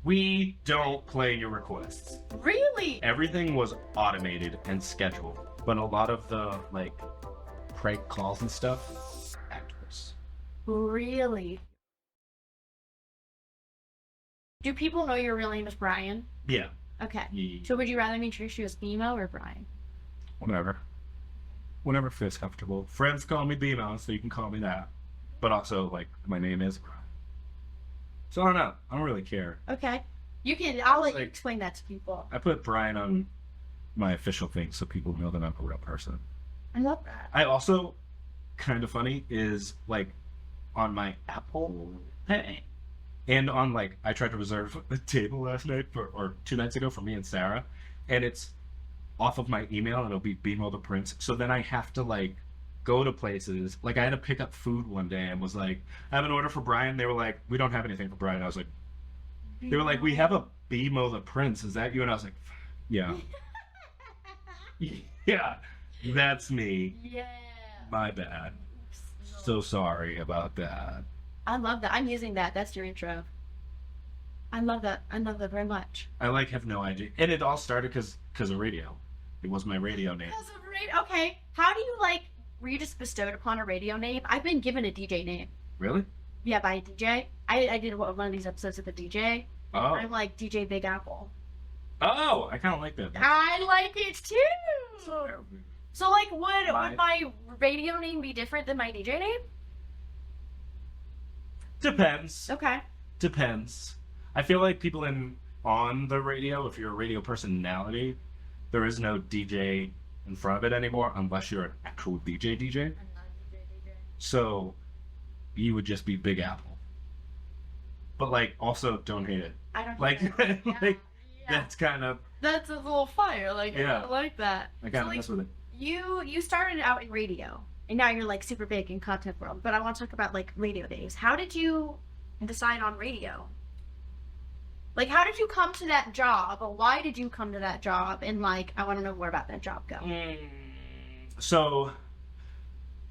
We don't play your requests. Really? Everything was automated and scheduled, but a lot of the like prank calls and stuff, actors. Really? Do people know your real name is Brian? Yeah. Okay. Yeah. So would you rather me introduce you as Bmo or Brian? Whatever. Whatever feels comfortable. Friends call me Bmo, so you can call me that. But also, like, my name is Brian. So I don't know. I don't really care. Okay. I'll let you Like- explain that to people. I put Brian on my official thing so people know that I'm a real person. I love that. I also, kind of funny, is like on my Apple Pay and on like, I tried to reserve a table last night or 2 nights ago for me and Sarah, and it's off of my email and it'll be Bmo the Prince. So then I have to like go to places. Like I had to pick up food one day and was like, I have an order for Brian. They were like, we don't have anything for Brian. I was like, they were like, we have a Bmo the Prince. Is that you? And I was like, yeah. Yeah, that's me. Yeah. My bad. So sorry about that. I love that. I'm using that. That's your intro. I love that. I love that very much. I like have no idea. And it all started because of radio. It was my radio name. Because of radio. Okay. How do you were you just bestowed upon a radio name? I've been given a DJ name. Really? Yeah, by a DJ. I did one of these episodes with a DJ. Oh. I'm like DJ Big Apple. Oh, I kind of like that. I like it too. So would my radio name be different than my DJ name? Depends. Okay. Depends. I feel like people on the radio, if you're a radio personality, there is no DJ in front of it anymore unless you're an actual DJ. I'm not a DJ. So you would just be Big Apple. But also don't hate it. I don't Like, know. That's kind of, That's a little fire. Yeah. I like that. I kind of So, mess with it. You started out in radio, and now you're super big in content world. But I want to talk about radio days. How did you decide on radio? How did you come to that job? Or why did you come to that job? And I want to know more about that job. Go. So,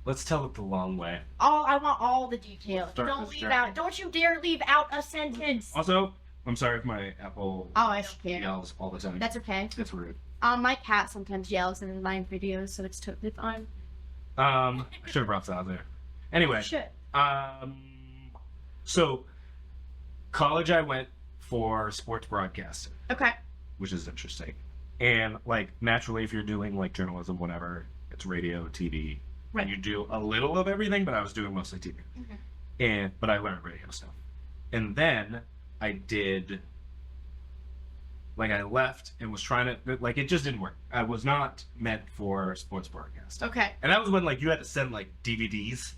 let's tell it the long way. I want all the details. Start Don't with leave start. out. Don't you dare leave out a sentence. Also, I'm sorry if my Apple I don't care. yells all the time. That's okay. It's rude. My cat sometimes yells in my videos, so it's totally fine. I should have brought that out there. Anyway, Shit. so college I went for sports broadcasting, Okay. which is interesting. And naturally, if you're doing journalism, whatever, it's radio, TV, Right. and you do a little of everything. But I was doing mostly TV, but I learned radio stuff. And then I did. I left and was trying to it just didn't work. I was not meant for sports broadcast. Okay. And that was when you had to send DVDs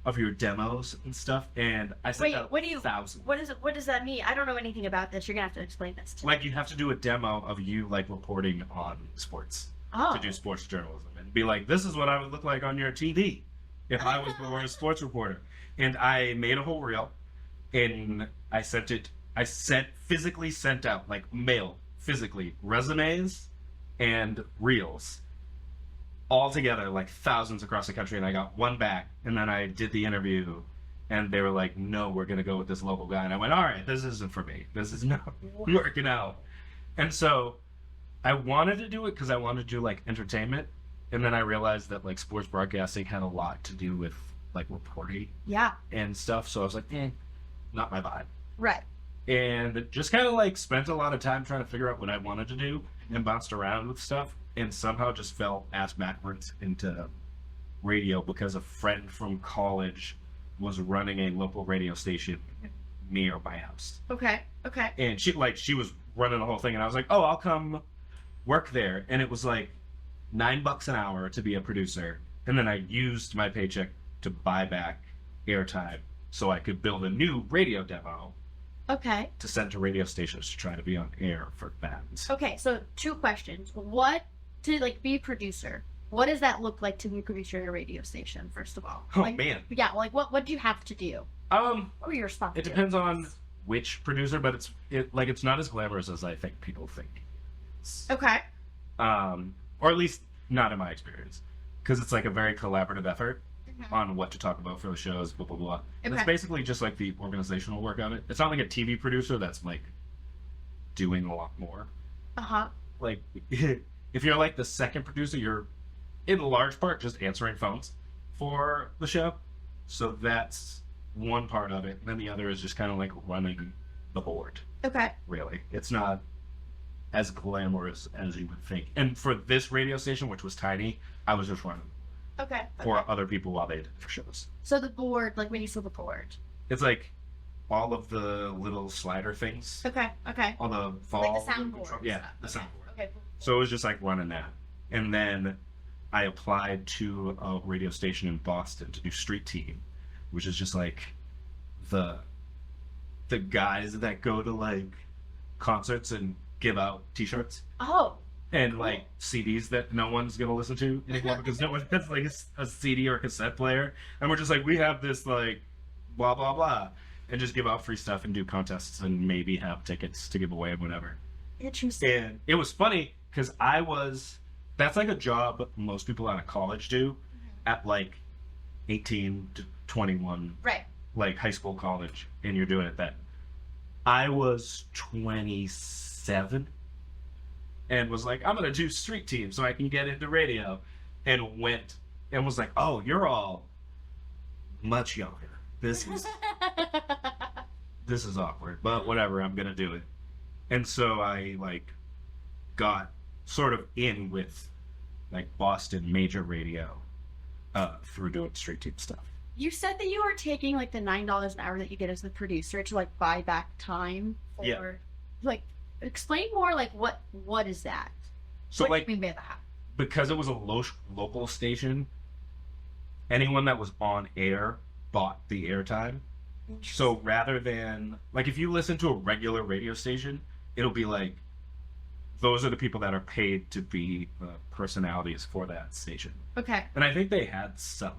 of your demos and stuff, and I sent out thousands. What does that mean? I don't know anything about this. You're gonna have to explain this to me. You have to do a demo of you reporting on sports to do sports journalism and be this is what I would look like on your TV if I was a sports reporter. And I made a whole reel, and I sent it. Physically sent out mail physically resumes and reels all together thousands across the country, and I got one back. And then I did the interview, and they were like, no, we're gonna go with this local guy. And I went, all right, this isn't for me, this is not working out. And so I wanted to do it because I wanted to do entertainment, and then I realized that sports broadcasting had a lot to do with reporting Yeah. and stuff, so I was like, not my vibe. Right. And just kind of spent a lot of time trying to figure out what I wanted to do, and bounced around with stuff, and somehow just fell ass backwards into radio because a friend from college was running a local radio station near my house. Okay. And she was running the whole thing, and I was like, oh, I'll come work there. And it was $9 an hour to be a producer. And then I used my paycheck to buy back airtime so I could build a new radio demo Okay. to send to radio stations to try to be on air for bands. Okay. So 2 questions. What to be a producer? What does that look like to be a producer at a radio station? First of all. Oh man. Yeah. What do you have to do? What are your It depends on which producer, but it's not as glamorous as I think people think. Okay. Or at least not in my experience, because it's a very collaborative effort on what to talk about for the shows, blah blah blah. And it's basically just the organizational work of it. It's not like a TV producer that's doing a lot more. Uh-huh. Like, if you're like the second producer, you're in large part just answering phones for the show. So that's one part of it. And then the other is just kind of like running the board. Okay. Really. It's not as glamorous as you would think. And for this radio station, which was tiny, I was just running Okay. for other people while they did their shows. So the board, like when you saw the board. It's like all of the little slider things. Okay. All the fall. Like the soundboard. Yeah, the soundboard. Okay. So it was just like running that. And then I applied to a radio station in Boston to do street team, which is just like the guys that go to like concerts and give out t-shirts. Oh. And cool. like CDs that no one's gonna listen to anymore because no one has like a CD or a cassette player. And we're just like, we have this like blah blah blah. And just give out free stuff and do contests and maybe have tickets to give away and whatever. Interesting. And it was funny because that's like a job most people out of college do at like 18 to 21. Right. Like high school, college, and you're doing it then. I was 27 and was like, I'm going to do street team so I can get into radio. And went and was like, oh, you're all much younger. This is awkward, but whatever, I'm gonna do it. And so I like got sort of in with like Boston major radio through doing street team stuff. You said that you were taking like the $9 an hour that you get as the producer to like buy back time for like explain more like what is that? So what like do you mean by that? Because it was a local station, anyone that was on air bought the airtime. So rather than like if you listen to a regular radio station, it'll be like those are the people that are paid to be personalities for that station. Okay. And I think they had some,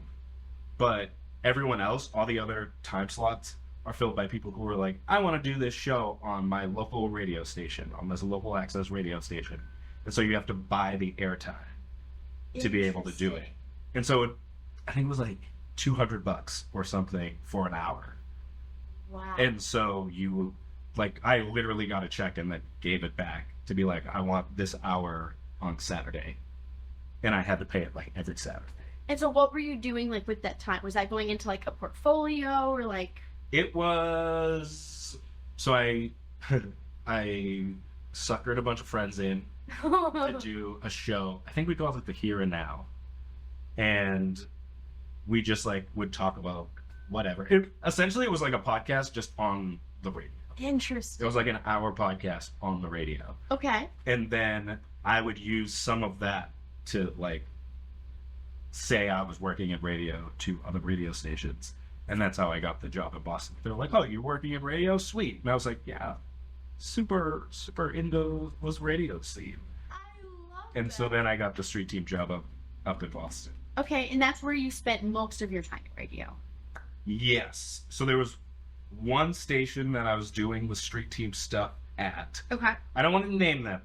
but everyone else, all the other time slots are filled by people who are like, I want to do this show on my local radio station, on this local access radio station. And so you have to buy the airtime to be able to do it. And so I think it was like $200 or something for an hour. Wow. And so you, like, I literally got a check and then gave it back to be like, I want this hour on Saturday. And I had to pay it like every Saturday. And so what were you doing like with that time? Was that going into like a portfolio or like? It was, so I suckered a bunch of friends in to do a show. I think we called it The Here and Now. And we just like would talk about whatever. Essentially, it was like a podcast just on the radio. Interesting. It was like an hour podcast on the radio. Okay. And then I would use some of that to like say I was working in radio to other radio stations. And that's how I got the job in Boston. They're like, oh, you're working in radio? Sweet. And I was like, yeah, super into was radio scene. I love And that. so then I got the street team job up in Boston. Okay, and that's where you spent most of your time at radio. Yes. So there was one station that I was doing the street team stuff at. Okay. I don't want to name them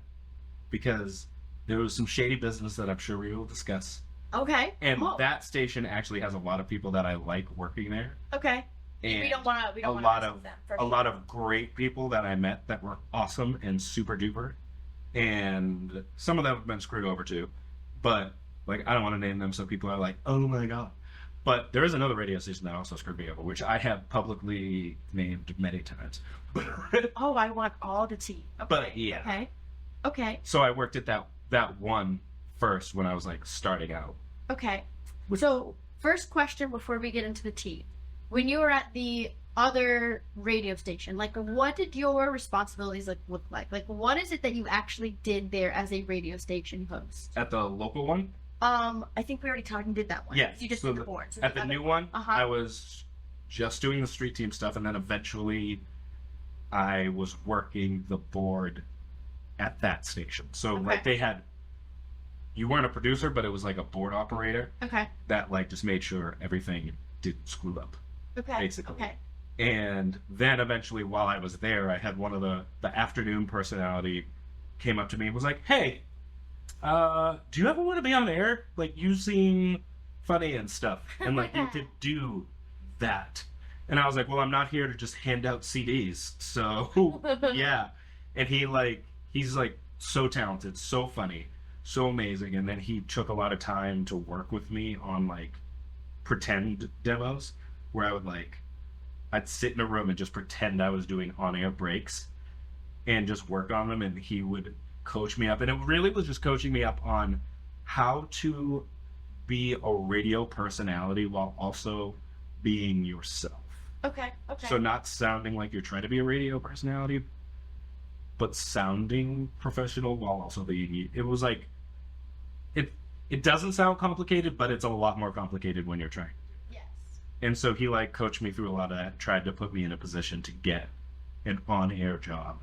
because there was some shady business that I'm sure we will discuss. Okay. And cool. that station actually has a lot of people that I like working there. Okay. And We don't want to. a lot of great people that I met that were awesome and super duper. And some of them have been screwed over too. But like I don't want to name them so people are like, oh my god. But there is another radio station that also screwed me over, which I have publicly named many times. Oh, I want all the tea. Okay. But yeah. Okay. Okay. So I worked at that one first when I was like starting out. Okay. So, first question before we get into the tea. When you were at the other radio station, like what did your responsibilities look like? Like what is it that you actually did there as a radio station host? At the local one? I think we already did that one. Yeah. You just did the board. So at the new one, Uh-huh. I was just doing the street team stuff, and then eventually I was working the board at that station. So Okay. like you weren't a producer, but it was like a board operator Okay. that like just made sure everything didn't screw up. Okay. Basically. Okay. And then eventually while I was there, I had one of the afternoon personality came up to me and was like, hey, do you ever want to be on air? Like you seem funny and stuff. And like you could do that. And I was like, well, I'm not here to just hand out CDs. So yeah. And he's like so talented, so funny, so amazing. And then he took a lot of time to work with me on like pretend demos where I'd sit in a room and just pretend I was doing on-air breaks and just work on them, and he would coach me up. And it really was just coaching me up on how to be a radio personality while also being yourself. Okay. So not sounding like you're trying to be a radio personality, but sounding professional while also being you. It was like, it doesn't sound complicated, but it's a lot more complicated when you're trying. Yes. And so he like coached me through a lot of that, tried to put me in a position to get an on-air job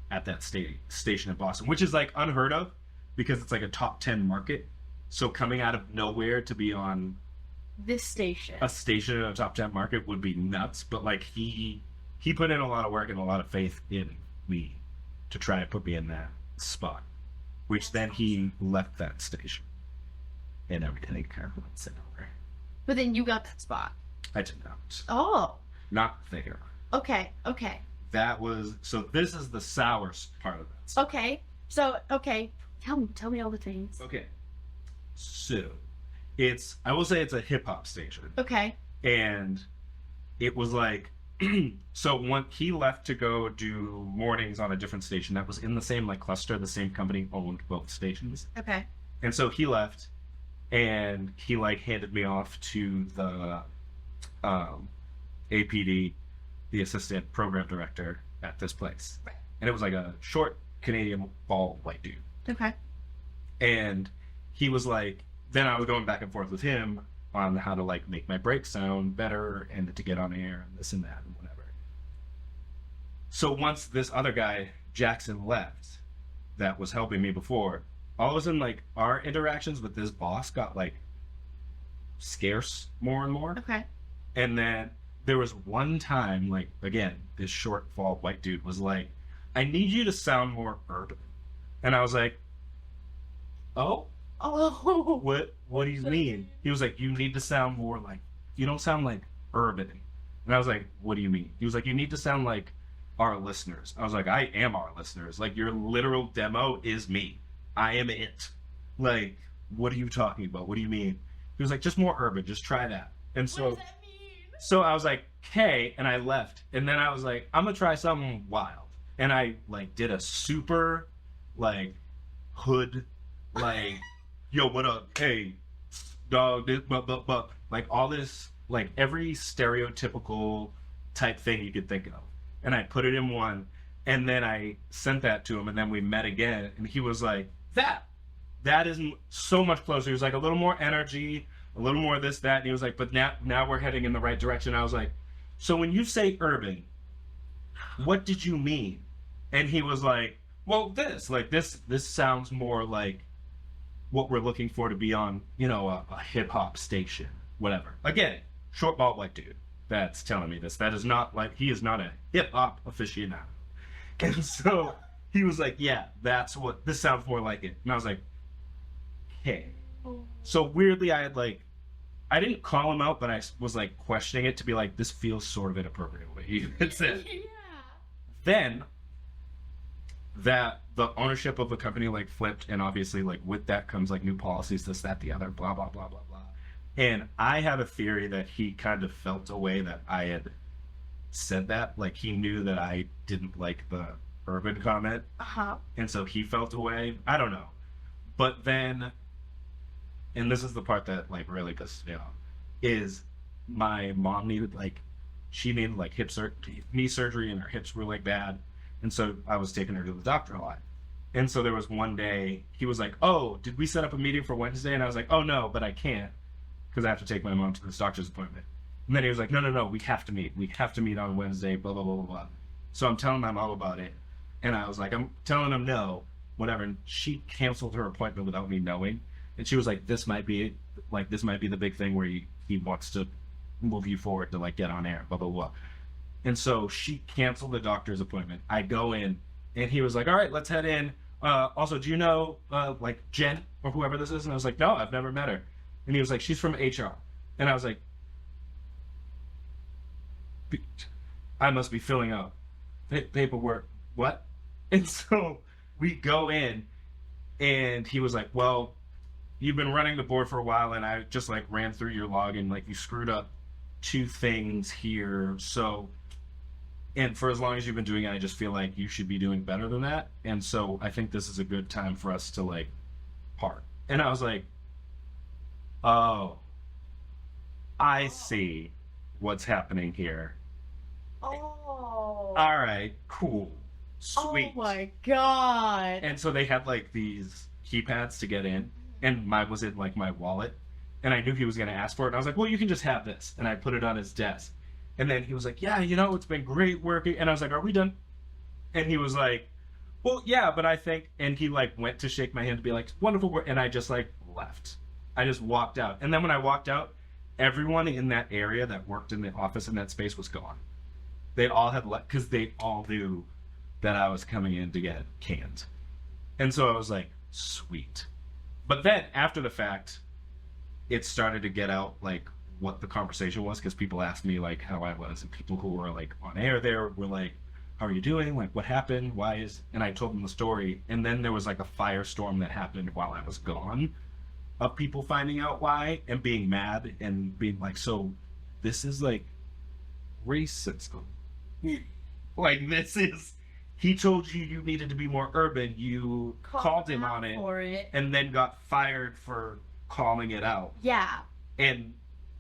at that station in Boston, which is like unheard of because it's like a top 10 market. So coming out of nowhere to be on this station, a station in a top 10 market would be nuts. But like he put in a lot of work and a lot of faith in me to try and put me in that spot, which then he left that station and everything kind of went over. But then you got that spot. I did not. Oh. Not there. Okay. That was, so this is the sour part of that. Okay. So, okay. Tell me all the things. Okay. So, I will say it's a hip hop station. Okay. And it was like, so when he left to go do mornings on a different station that was in the same like cluster, the same company owned both stations. Okay. And so he left and he like handed me off to the APD, the assistant program director at this place. Right. And it was like a short Canadian bald white dude. Okay. And he was like, then I was going back and forth with him on how to like make my break sound better and to get on air and this and that and whatever. So once this other guy, Jackson, left that was helping me before, all of a sudden like our interactions with this boss got like scarce more and more. Okay. And then there was one time, like, again, this short, bald white dude was like, I need you to sound more urban. And I was like, oh? What do you mean? He was like, you need to sound more like, you don't sound like urban. And I was like, what do you mean? He was like, you need to sound like our listeners. I was like, I am our listeners. Like, your literal demo is me. I am it. Like, what are you talking about? What do you mean? He was like, just more urban. Just try that. And so, what does that mean? So I was like, okay, and I left. And then I was like, I'm gonna try something wild. And I like did a super like hood, like, yo, what up? Hey, dog, this, like all this, like every stereotypical type thing you could think of. And I put it in one, and then I sent that to him, and then we met again, and he was like, that is so much closer. He was like, a little more energy, a little more this, that, and he was like, but now we're heading in the right direction. I was like, so when you say urban, what did you mean? And he was like, well, this sounds more like what we're looking for to be on, you know, a hip-hop station, whatever. Again, short, bald, white dude that's telling me this. That is not like, he is not a hip-hop aficionado. And so he was like, yeah, this sounds more like it. And I was like, hey. So weirdly, I didn't call him out, but I was like questioning it to be like, this feels sort of inappropriate way you said. Yeah. Then that the ownership of the company like flipped, and obviously like with that comes like new policies, this, that, the other, blah, blah, blah, blah, blah. And I have a theory that he kind of felt a way that I had said that. Like he knew that I didn't like the urban comment. Uh-huh. And so he felt a way. I don't know. But then, and this is the part that like really pisses me off, is my mom needed like knee surgery, and her hips were like bad. And so I was taking her to the doctor a lot. And so there was one day he was like, oh, did we set up a meeting for Wednesday? And I was like, oh no, but I can't because I have to take my mom to this doctor's appointment. And then he was like, no, we have to meet. We have to meet on Wednesday, blah, blah, blah, blah, blah. So I'm telling my mom about it. And I was like, I'm telling him no, whatever. And she canceled her appointment without me knowing. And she was like, this might be the big thing where he wants to move you forward to like get on air, blah, blah, blah. And so she canceled the doctor's appointment. I go in, and he was like, all right, let's head in. Also, do you know, like, Jen or whoever this is? And I was like, no, I've never met her. And he was like, she's from HR. And I was like, I must be filling out paperwork. What? And so we go in, and he was like, well, you've been running the board for a while, and I just like ran through your log, and like you screwed up 2 things here. So, and for as long as you've been doing it, I just feel like you should be doing better than that. And so I think this is a good time for us to like part. And I was like, oh, I see what's happening here. Oh. All right, cool. Sweet. Oh my god. And so they had like these keypads to get in, and mine was in like my wallet. And I knew he was going to ask for it. And I was like, well, you can just have this. And I put it on his desk. And then he was like, yeah, it's been great working. And I was like, are we done? And he was like, well, yeah, but I think, and he like went to shake my hand to be like, wonderful work. And I just like left. I just walked out. And then when I walked out, everyone in that area that worked in the office in that space was gone. They all had left because they all knew that I was coming in to get canned. And so I was like, sweet. But then after the fact, it started to get out like what the conversation was, because people asked me like how I was, and people who were like on air there were like, how are you doing? Like, what happened? Why is... And I told them the story. And then there was like a firestorm that happened while I was gone of people finding out why and being mad and being like, so this is like racism. Like, this is... He told you you needed to be more urban. You called him on it and then got fired for calling it out. Yeah. And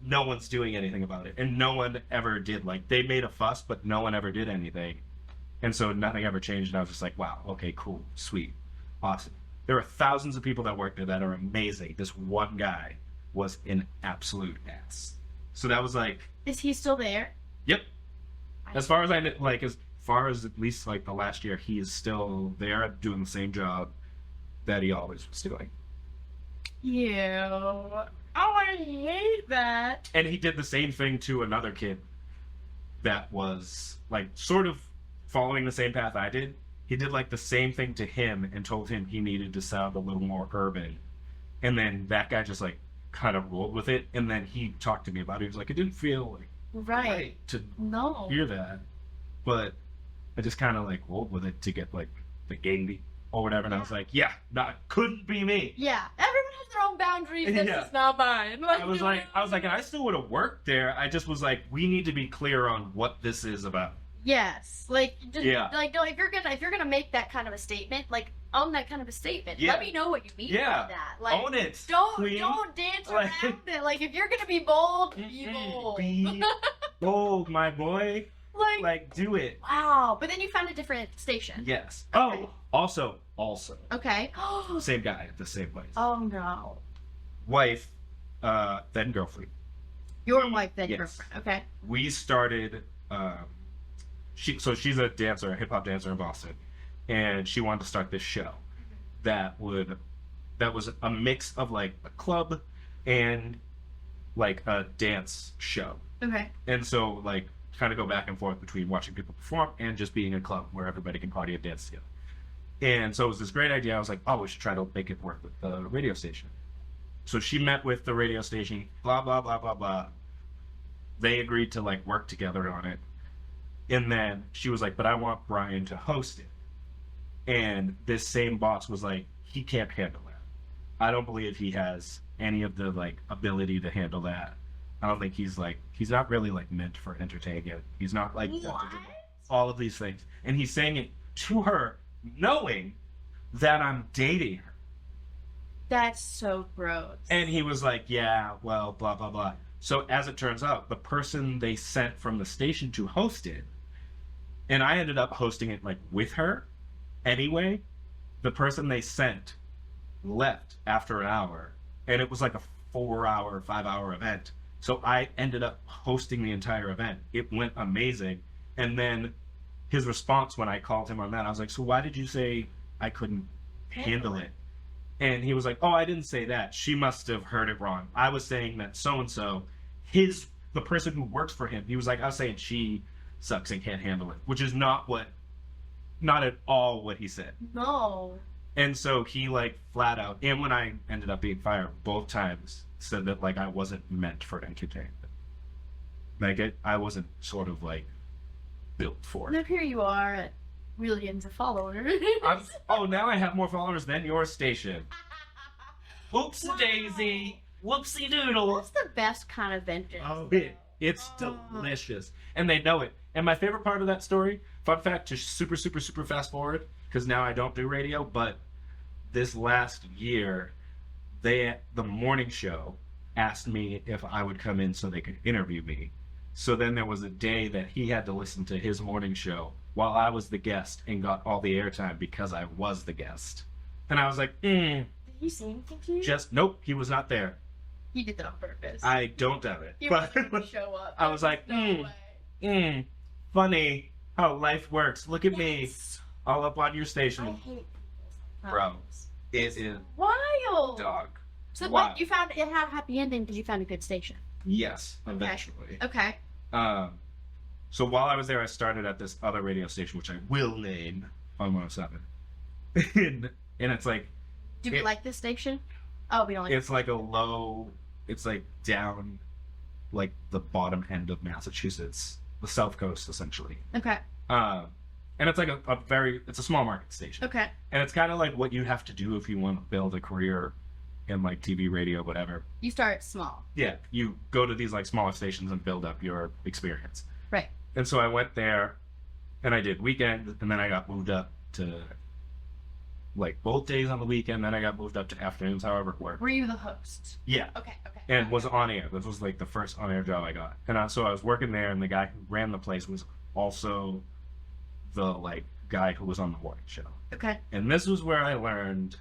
no one's doing anything about it. And no one ever did. Like, they made a fuss, but no one ever did anything. And so nothing ever changed. And I was just like, wow, okay, cool, sweet, awesome. There are thousands of people that work there that are amazing. This one guy was an absolute ass. So that was like... Is he still there? Yep. As far as I know, like, as far as at least like the last year, he is still there doing the same job that he always was doing. Ew. Oh, I hate that. And he did the same thing to another kid that was like sort of following the same path I did. He did like the same thing to him and told him he needed to sound a little more urban. And then that guy just like kind of rolled with it. And then he talked to me about it. He was like, it didn't feel like right to hear that. But I just kind of like rolled with it to get like the game or whatever. And I was like, yeah, couldn't be me. Yeah. Everyone has their own boundaries. This is not mine. Like, I was like, and I still would have worked there. I just was like, we need to be clear on what this is about. Yes. Like, just, like, no, if you're gonna make that kind of a statement, like, own that kind of a statement. Yeah. Let me know what you mean by that. Like, own it. Don't dance around it. Like, if you're gonna be bold, be bold. Be bold, my boy. Like, do it. Wow. But then you found a different station. Yes. Okay. Oh, also. Okay. Same guy at the same place. Oh, no. Wife, then girlfriend. Your wife, then yes. girlfriend. Okay. We started, she's a dancer, a hip-hop dancer in Boston, and she wanted to start this show that was a mix of like a club and like a dance show. Okay. And so like kind of go back and forth between watching people perform and just being a club where everybody can party and dance together. And so it was this great idea. I was like, oh, we should try to make it work with the radio station. So she met with the radio station, blah, blah, blah, blah, blah. They agreed to like work together on it. And then she was like, but I want Brian to host it. And this same boss was like, he can't handle that. I don't believe he has any of the like ability to handle that. I don't think he's not really like meant for entertainment. He's not like all of these things. And he's saying it to her knowing that I'm dating her. That's so gross. And he was like, yeah, well, blah, blah, blah. So as it turns out, the person they sent from the station to host it, and I ended up hosting it like with her anyway, the person they sent left after an hour, and it was like a 4-hour, 5-hour event. So I ended up hosting the entire event. It went amazing. And then his response when I called him on that, I was like, so why did you say I couldn't handle it? And he was like, oh, I didn't say that. She must have heard it wrong. I was saying that so-and-so, the person who works for him, he was like, I was saying she sucks and can't handle it, which is not at all what he said. No. And so he like flat out, and when I ended up being fired both times, said that like I wasn't meant for entertainment. Like I wasn't sort of like built for it. And here you are at millions of followers. Now I have more followers than your station. Whoopsie daisy. Whoopsie doodle. That's the best kind of vengeance. Oh, it's delicious. And they know it. And my favorite part of that story, fun fact, to super, super, super fast forward, because now I don't do radio, but this last year, the morning show asked me if I would come in so they could interview me. So then there was a day that he had to listen to his morning show while I was the guest and got all the airtime because I was the guest. And I was like, Did he say anything to you? Nope, he was not there. He did that on purpose. I don't doubt it. He But didn't show up. I was like, funny how life works. Look at me, all up on your I station. hate Bro, it is wild. dog. So Wow. what, you found it had a happy ending because you found a good station. Yes, eventually. Okay. So while I was there, I started at this other radio station, which I will name on 107. and it's like... Do we like this station? Oh, we don't like It's like a low... It's like down, like the bottom end of Massachusetts. The South Coast, essentially. Okay. And it's like a very... It's a small market station. Okay. And it's kind of like what you have to do if you want to build a career in like TV, radio, whatever. You start small. Yeah, you go to these like smaller stations and build up your experience. Right. And so I went there, and I did weekend, and then I got moved up to like both days on the weekend. Then I got moved up to afternoons, however it worked. Were you the host? Yeah. Okay. Okay. And was on air. This was like the first on air job I got. And so I was working there, and the guy who ran the place was also the like guy who was on the morning show. Okay. And this was where I learned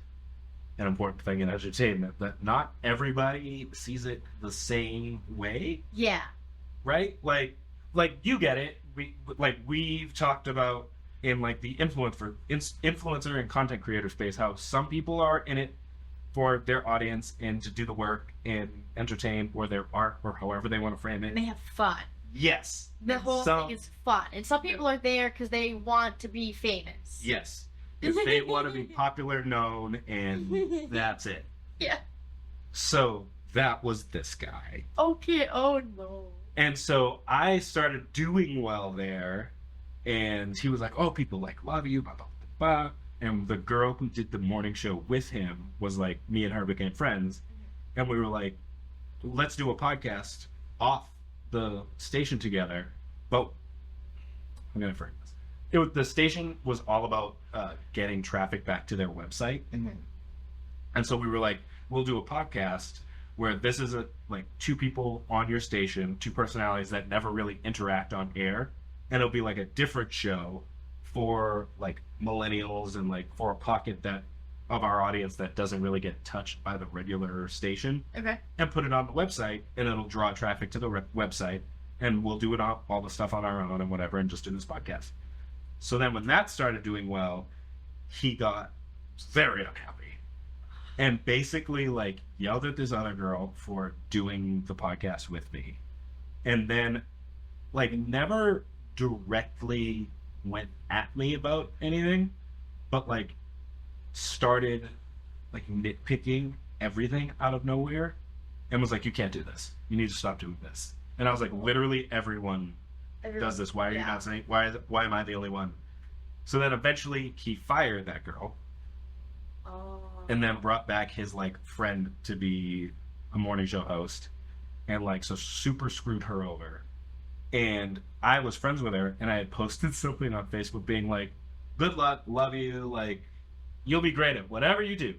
an important thing in entertainment, that not everybody sees it the same way, Yeah. right? Like you get it. We've talked about in like the influencer and content creator space, how some people are in it for their audience and to do the work and entertain, or their art, or however they want to frame it. And they have fun. Yes. The whole thing is fun. And some people are there because they want to be famous. Yes. If they want to be popular, known, and that's it. Yeah. So that was this guy. Okay. Oh, no. And so I started doing well there, and he was like, oh, people like love you, blah, blah, blah, blah. And the girl who did the morning show with him was like, me and her became friends. And we were like, let's do a podcast off the station together. But I'm going to frame this. The station was all about getting traffic back to their website. Mm-hmm. And so we were like, we'll do a podcast where this is like two people on your station, two personalities that never really interact on air. And it'll be like a different show for like millennials and like for a pocket that of our audience that doesn't really get touched by the regular station. Okay. And put it on the website, and it'll draw traffic to the website, and we'll do it all the stuff on our own and whatever, and just do this podcast. So then when that started doing well, he got very unhappy and basically like yelled at this other girl for doing the podcast with me. And then like never directly went at me about anything, but like started like nitpicking everything out of nowhere and was like, you can't do this. You need to stop doing this. And I was like, literally everyone does this. Why are you not saying? Why am I the only one? So then eventually he fired that girl, and then brought back his like friend to be a morning show host, and like so super screwed her over. And I was friends with her, and I had posted something on Facebook being like, "Good luck, love you, like you'll be great at whatever you do."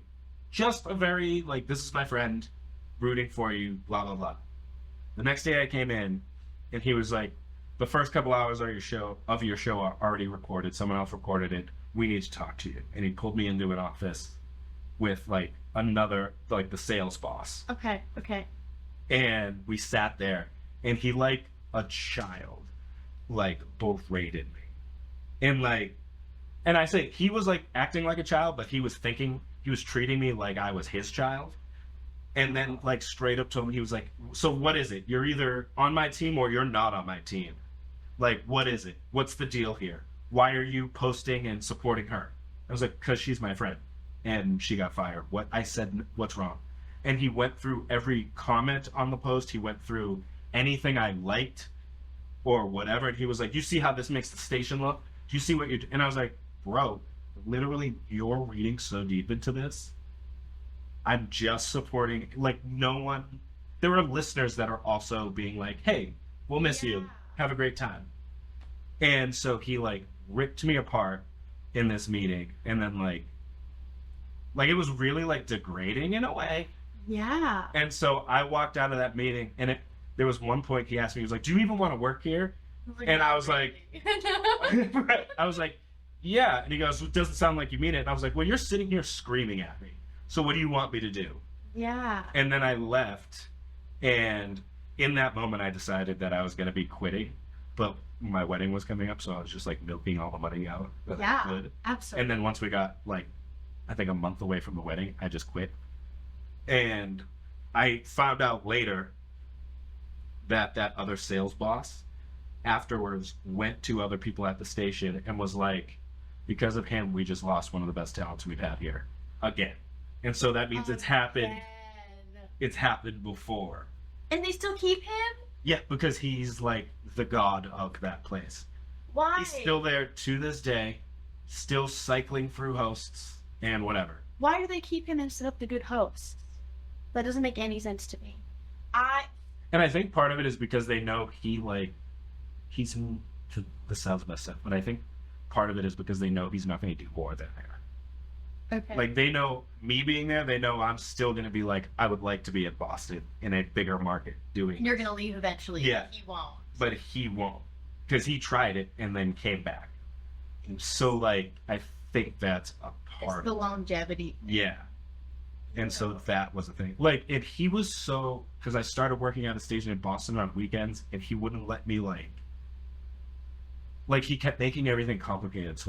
Just a very like, this is my friend, rooting for you, blah blah blah. The next day I came in, and he was like, the first couple hours of your show are already recorded. Someone else recorded it. We need to talk to you. And he pulled me into an office with like another, like the sales boss. Okay. Okay. And we sat there, and he like a child, like both rated me. And like, and I say he was like acting like a child, but he was treating me like I was his child. And then like straight up told me, he was like, so what is it? You're either on my team or you're not on my team. Like, what is it? What's the deal here? Why are you posting and supporting her? I was like, because she's my friend and she got fired. What I said, what's wrong? And he went through every comment on the post. He went through anything I liked or whatever. And he was like, you see how this makes the station look? Do you see what you're doing? And I was like, bro, literally, you're reading so deep into this. I'm just supporting, like, no one. There are listeners that are also being like, hey, we'll miss you. Have a great time. And so he, like, ripped me apart in this meeting. And then, like it was really, like, degrading in a way. Yeah. And so I walked out of that meeting, and there was one point he asked me, he was like, do you even want to work here? And I was like, I was like, yeah. And he goes, it doesn't sound like you mean it. And I was like, well, you're sitting here screaming at me. So what do you want me to do? Yeah. And then I left. And in that moment, I decided that I was going to be quitting. But my wedding was coming up, so I was just, like, milking all the money out that I could. Absolutely. And then once we got, like, I think a month away from the wedding, I just quit. And I found out later that other sales boss afterwards went to other people at the station and was like, because of him, we just lost one of the best talents we've had here again. And so that means it's happened. It's happened before. And they still keep him? Yeah, because he's, like, the god of that place. Why? He's still there to this day, still cycling through hosts and whatever. Why do they keep him instead of the good hosts? That doesn't make any sense to me. And I think part of it is because they know he's this sounds messed up, but I think part of it is because they know he's not going to do more than there. Okay. Like, they know me being there, they know I'm still going to be like, I would like to be at Boston in a bigger market doing. You're going to leave eventually. Yeah. But he won't. But he won't. Because he tried it and then came back. So, like, I think that's a part It's the longevity. Yeah. And so that was the thing. Like, and he was so, because I started working at a station in Boston on weekends, and he wouldn't let me, like he kept making everything complicated,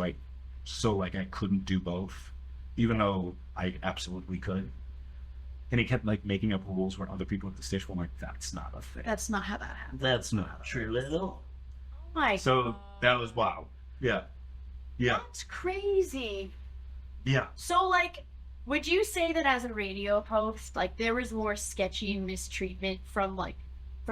so I couldn't do both, even though I absolutely could. And he kept, like, making up rules where other people at the station were like, that's not a thing. That's not how that happens. That's not true at all. Oh my So God. that was wow. Yeah. Yeah. That's crazy. Yeah. So, like, would you say that as a radio host, like, there was more sketchy mistreatment from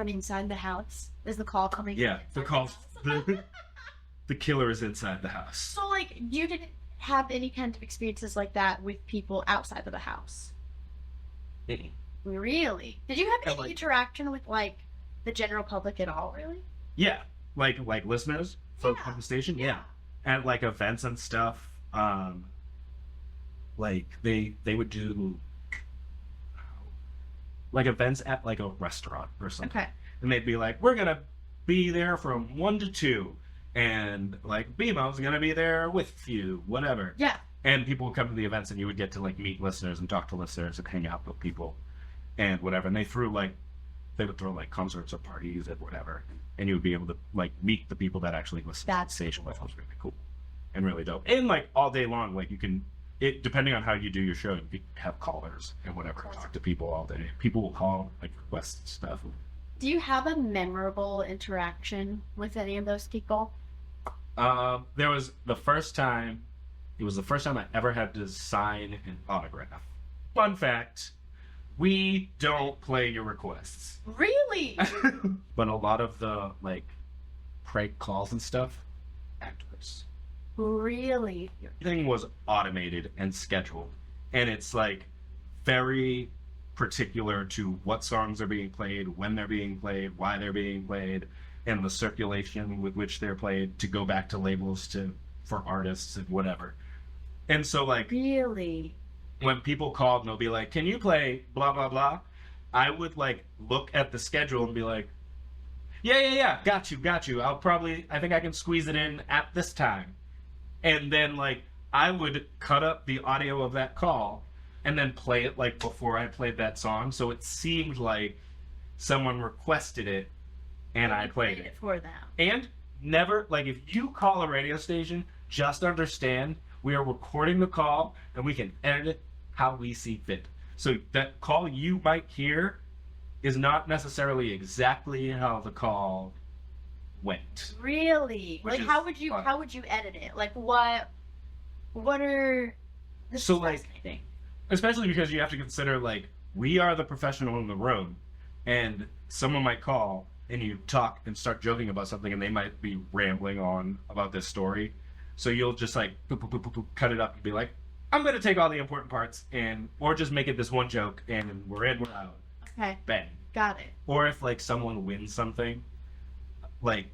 inside the house? Is the call coming? Yeah. The calls. The killer is inside the house. So, like, you didn't have any kind of experiences like that with people outside of the house? Really? Did you have any interaction with, like, the general public at all, really? Yeah. Like listeners from the station? Yeah. At, like, events and stuff. Like, they would do, like, events at, like, a restaurant or something. Okay. And they'd be like, we're going to be there from 1 to 2. And, like, Bmo's going to be there with you, whatever. Yeah. And people would come to the events, and you would get to, like, meet listeners and talk to listeners and hang out with people and whatever. And they would throw, like, concerts or parties and whatever. And you would be able to, like, meet the people that actually listen to the station, which was really cool and really dope. And, like, all day long, like, you can, depending on how you do your show, you can have callers and whatever, talk to people all day. People will call, like, request stuff. Do you have a memorable interaction with any of those people? There was the first time I ever had to sign an autograph. Fun fact, we don't play your requests. Really? But a lot of the, like, prank calls and stuff, actors. Really? Everything was automated and scheduled. And it's, like, very particular to what songs are being played, when they're being played, why they're being played, and the circulation with which they're played, to go back to labels for artists and whatever. And so, like, really, when people called and they'll be like, can you play blah blah blah, I would, like, look at the schedule and be like, yeah, got you, I think I can squeeze it in at this time. And then, like, I would cut up the audio of that call and then play it, like, before I played that song, so it seemed like someone requested it and I played it for them. And never, like, if you call a radio station, just understand we are recording the call and we can edit it how we see fit. So that call you might hear is not necessarily exactly how the call went. Really? Like, how would you edit it? Like, what are so, like, especially because you have to consider, like, we are the professional in the room, and someone might call and you talk and start joking about something and they might be rambling on about this story. So you'll just like cut it up and be like, I'm gonna take all the important parts or just make it this one joke and we're in, we're out. Okay. Bang. Got it. Or if like someone wins something, like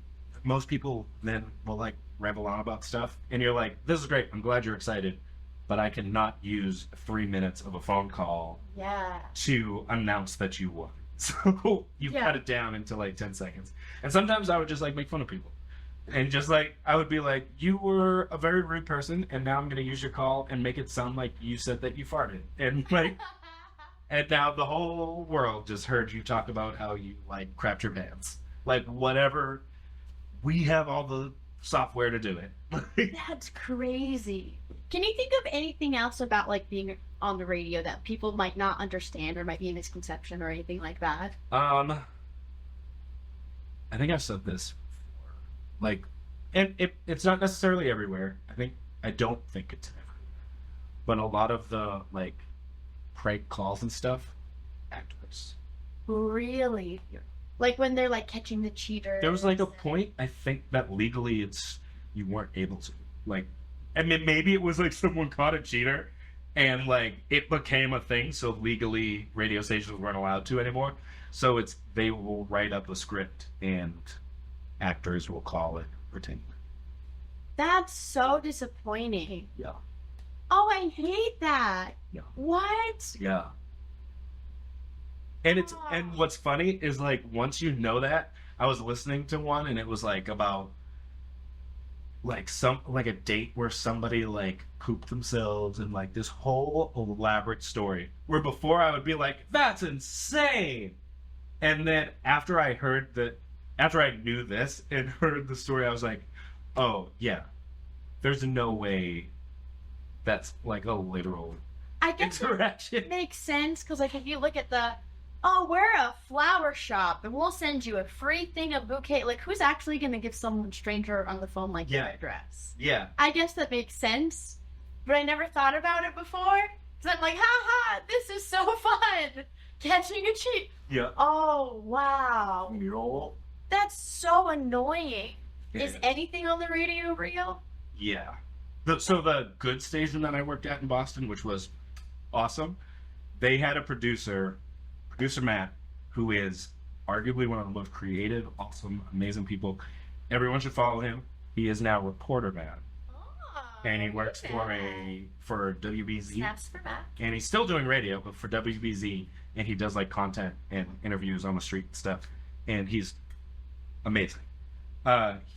most people then will like ramble on about stuff and you're like, this is great, I'm glad you're excited, but I cannot use 3 minutes of a phone call to announce that you won. So you cut it down into like 10 seconds. And sometimes I would just like make fun of people. And just like, I would be like, you were a very rude person, and now I'm going to use your call and make it sound like you said that you farted. And like, and now the whole world just heard you talk about how you like crapped your pants. Like, whatever. We have all the software to do it. That's crazy. Can you think of anything else about like being on the radio that people might not understand or might be a misconception or anything like that? I think I've said this. Like, and it's not necessarily everywhere. I don't think it's everywhere. But a lot of the, like, prank calls and stuff, actors. Really? Yeah. Like when they're, like, catching the cheaters. There was, like, a point, I think, that legally you weren't able to. Like, I mean, maybe it was, like, someone caught a cheater, and, like, it became a thing, so legally radio stations weren't allowed to anymore. So they will write up a script, and actors will call it pretend. That's so disappointing. Yeah. Oh, I hate that. Yeah. What? Yeah. And and what's funny is like once you know that, I was listening to one and it was like about like a date where somebody like pooped themselves and like this whole elaborate story. Where before I would be like, that's insane. And then after I knew this and heard the story, I was like, oh, yeah. There's no way that's like a literal interaction. It makes sense, because like if you look at we're a flower shop and we'll send you a free thing of bouquet. Like, who's actually going to give someone stranger on the phone like their address? Yeah. I guess that makes sense, but I never thought about it before. So I'm like, ha, this is so fun. Catching a cheat. Yeah. Oh, wow. That's so annoying. Yeah. Is anything on the radio real? Yeah. So the good station that I worked at in Boston, which was awesome, they had a producer Matt, who is arguably one of the most creative, awesome, amazing people. Everyone should follow him. He is now Reporter Matt. And he works for WBZ. Snaps for Matt. And he's still doing radio, but for WBZ, and he does like content and interviews on the street and stuff. And he's amazing.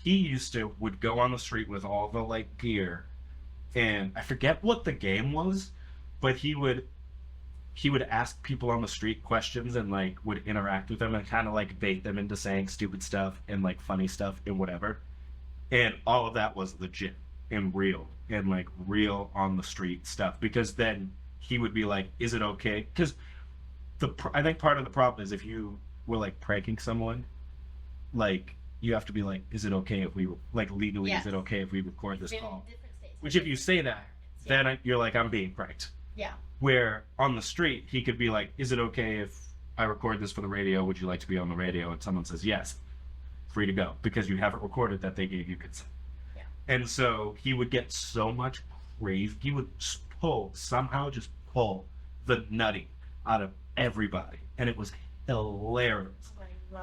He would go on the street with all the like gear, and I forget what the game was, but he would ask people on the street questions and like would interact with them and kind of like bait them into saying stupid stuff and like funny stuff and whatever. And all of that was legit and real and like real on the street stuff, because then he would be like, is it okay? Because I think part of the problem is if you were like pranking someone, like you have to be like, is it okay if we like legally, is it okay if we record this call? Which if you say that, then you're like, I'm being pranked. Yeah. Where on the street, he could be like, is it okay if I record this for the radio? Would you like to be on the radio? And someone says, yes, free to go, because you haven't recorded that they gave you consent. Yeah. And so he would get so much praise. He would somehow just pull the nutty out of everybody. And it was hilarious.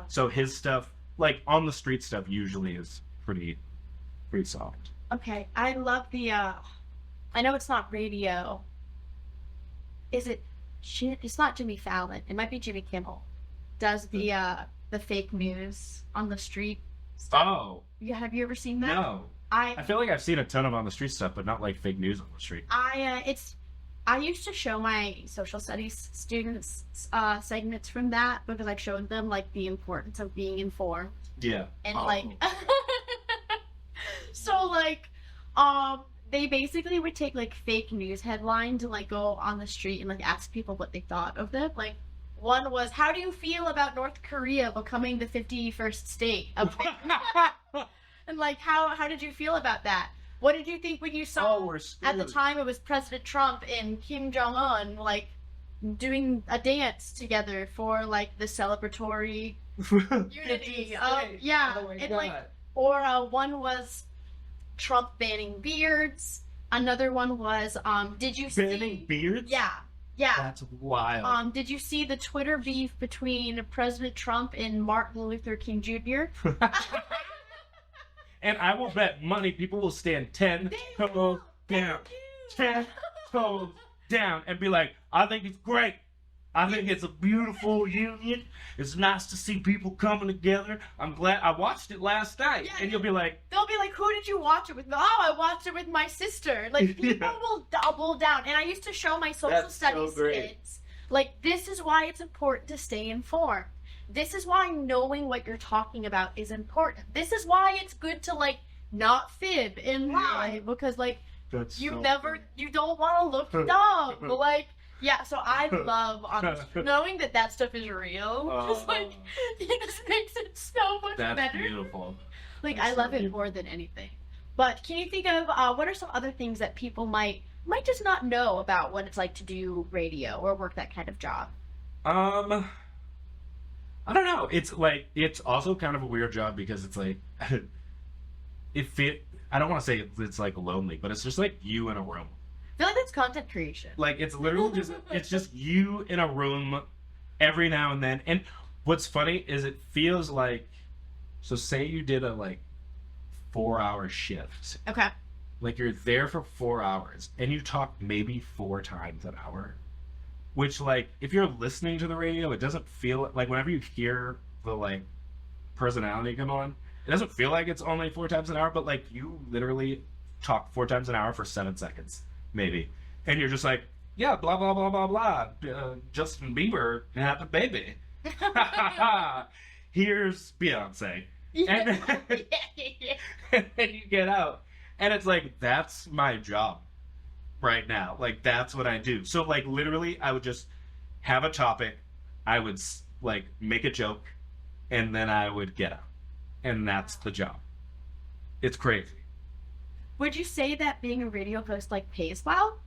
So his stuff, like on the street stuff, usually is pretty soft. Okay. I love I know it's not radio. It's not Jimmy Fallon. It might be Jimmy Kimmel. Does the fake news on the street stuff. Oh. Yeah, have you ever seen that? No. I feel like I've seen a ton of on the street stuff, but not like fake news on the street. I used to show my social studies students segments from that, because I showed them like the importance of being informed. Yeah. And so like they basically would take like fake news headlines and like go on the street and like ask people what they thought of them. Like one was, how do you feel about North Korea becoming the 51st state? And like how did you feel about that? What did you think when you saw at the time it was President Trump and Kim Jong-un like doing a dance together for like the celebratory unity? Yeah. Oh my and God. like, or one was Trump banning beards. Another one was, did you see... Banning beards? Yeah. Yeah. That's wild. Did you see the Twitter beef between President Trump and Martin Luther King Jr.? And I will bet money people will stand 10 toes down. 10 toes down and be like, I think it's great. I think it's a beautiful union. It's nice to see people coming together. I'm glad I watched it last night. Yeah, and you'll be like, they'll be like, who did you watch it with? Oh, I watched it with my sister. Like, people will double down. And I used to show my social studies kids, like, this is why it's important to stay informed. This is why knowing what you're talking about is important. This is why it's good to, like, not fib and lie. Because, like, you don't want to look dumb. Like, yeah, so I love, honestly, knowing that stuff is real. Just, like, it just makes it so much better. That's beautiful. Like, I love it more than anything. But can you think of, what are some other things that people might just not know about what it's like to do radio or work that kind of job? I don't know. It's like, it's also kind of a weird job because it's like, I don't want to say it's like lonely, but it's just like you in a room. I feel like that's content creation. Like, it's literally just you in a room every now and then. And what's funny is it feels like, so say you did a like 4-hour shift. Okay. Like, you're there for 4 hours and you talk maybe 4 times an hour, which, like, if you're listening to the radio, it doesn't feel like, whenever you hear the like personality come on, it doesn't feel like it's only 4 times an hour, but like, you literally talk 4 times an hour for 7 seconds. Maybe. And you're just like, yeah, blah, blah, blah, blah, blah. Justin Bieber had a baby. Here's Beyonce. And then you get out. And it's like, that's my job right now. Like, that's what I do. So, like, literally, I would just have a topic. I would, like, make a joke. And then I would get out. And that's the job. It's crazy. Would you say that being a radio host, like, pays well?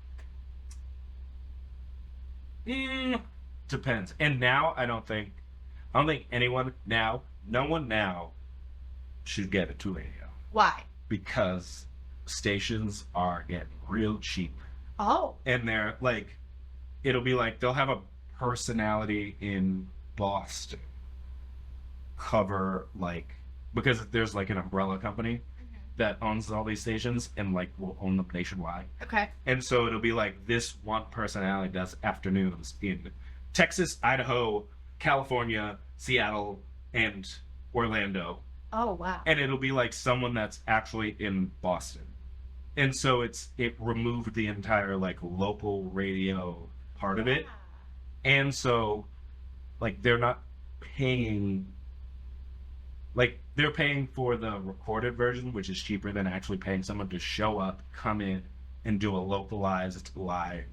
Depends. And now, I don't think anyone now, no one now should get into radio. Why? Because stations are getting real cheap. Oh. And they're, like, it'll be like, they'll have a personality in Boston cover, like, because there's, like, an umbrella company that owns all these stations and, like, will own them nationwide. Okay. And so it'll be like, this one personality does afternoons in Texas, Idaho, California, Seattle, and Orlando. Oh, wow. And it'll be like someone that's actually in Boston. And so it removed the entire, like, local radio part of it. And so, like, they're not paying, like, they're paying for the recorded version, which is cheaper than actually paying someone to show up, come in, and do a localized live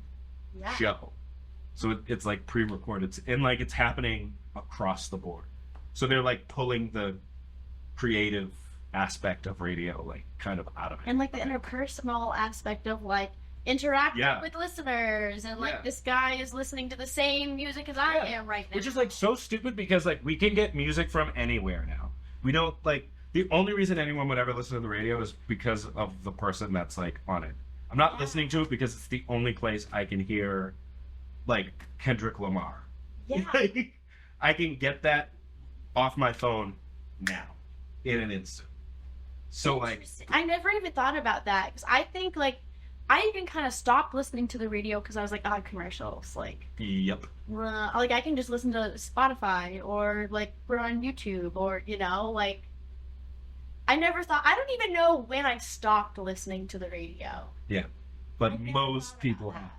show. So it's like pre-recorded, and like, it's happening across the board. So they're like pulling the creative aspect of radio, like, kind of out of it. And like the interpersonal aspect of, like, interacting with listeners, and like, this guy is listening to the same music as I am right now. Which is, like, so stupid because, like, we can get music from anywhere now. We don't, like, the only reason anyone would ever listen to the radio is because of the person that's, like, on it. I'm not listening to it because it's the only place I can hear, like, Kendrick Lamar. Yeah. Like, I can get that off my phone now, in an instant. So, like, I never even thought about that, because I think, like, I even kind of stopped listening to the radio because I was like, oh, commercials, like, yep. Like, I can just listen to Spotify, or, like, we're on YouTube, or, you know, like, I don't even know when I stopped listening to the radio. Yeah, but most people have.